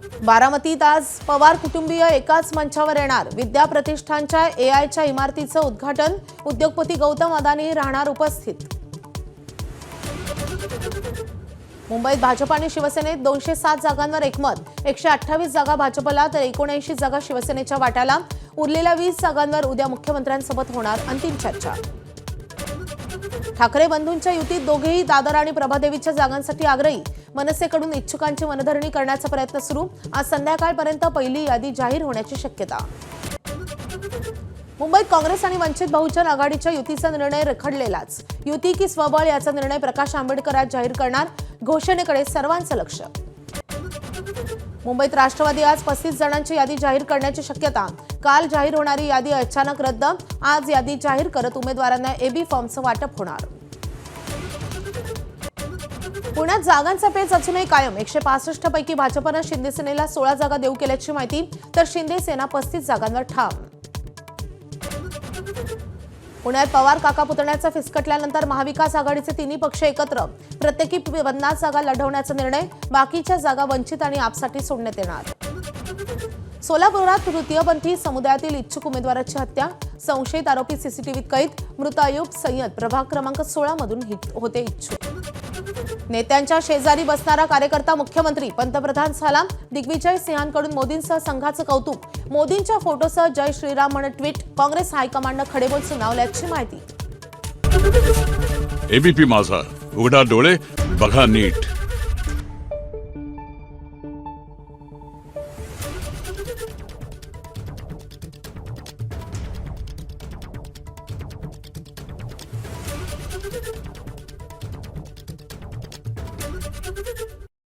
बारामतीत आज पवार कुटुंबीय एकाच मंचावर येणार। विद्या प्रतिष्ठानच्या एआयच्या इमारतीचं उद्घाटन। उद्योगपती गौतम अदानी राहणार उपस्थित। मुंबईत भाजप आणि शिवसेनेत 207 जागांवर एकमत। 128 जागा भाजपला तर 79 जागा शिवसेनेच्या वाट्याला। उरलेल्या 20 जागांवर उद्या मुख्यमंत्र्यांसोबत होणार अंतिम चर्चा। ठाकरे बंधूंच्या युतीत दोघेही दादर आणि प्रभादेवीच्या जागांसाठी आग्रही। मनसेकडून इच्छुकांची मनधरणी करण्याचा प्रयत्न सुरू। आज संध्याकाळपर्यंत पहिली यादी जाहीर होण्याची शक्यता। मुंबईत काँग्रेस आणि वंचित बहुजन आघाडीच्या युतीचा निर्णय रखडलेलाच। युती की स्वबळ याचा निर्णय प्रकाश आंबेडकर आज जाहीर करणार। घोषणेकडे सर्वांचं लक्ष। मुंबईत राष्ट्रवादी आज 35 जणांची यादी जाहीर करण्याची शक्यता। काल जाहीर होणारी यादी अचानक रद्द। आज यादी जाहीर करत उमेदवारांना एबी फॉर्मचं वाटप होणार। पुण्यात जागांचा पेच अजूनही कायम। 165 पैकी भाजपनं शिंदे सेनेला 16 जागा देऊ केल्याची माहिती, तर शिंदे सेना 35 जागांवर ठाम। पुण्यात पवार काका पुतण्याचा फिसकटल्यानंतर महाविकास आघाडीचे तिन्ही पक्ष एकत्र। प्रत्येकी 50 जागा लढवण्याचा निर्णय। बाकीच्या जागा वंचित आणि आपसाठी सोडण्यात येणार। सोलापुरात तृतीयपंथी समुदायातील इच्छुक उमेदवाराची हत्या। संशयित आरोपी सीसीटीव्हीत कैद। मृत अयूब सय्यद प्रभाग क्रमांक 16 मधून होते इच्छुक। नेत्यांच्या शेजारी बसणारा कार्यकर्ता मुख्यमंत्री। पंतप्रधान झाला। दिग्विजय सिंहांकडून मोदींसह संघाचं कौतुक। मोदींच्या फोटोसह जय श्रीराम म्हणत ट्विट। काँग्रेस हायकमांडनं खडेबोल सुनावल्याची माहिती। एबीपी माझा, उघडा डोळे बघा नीट।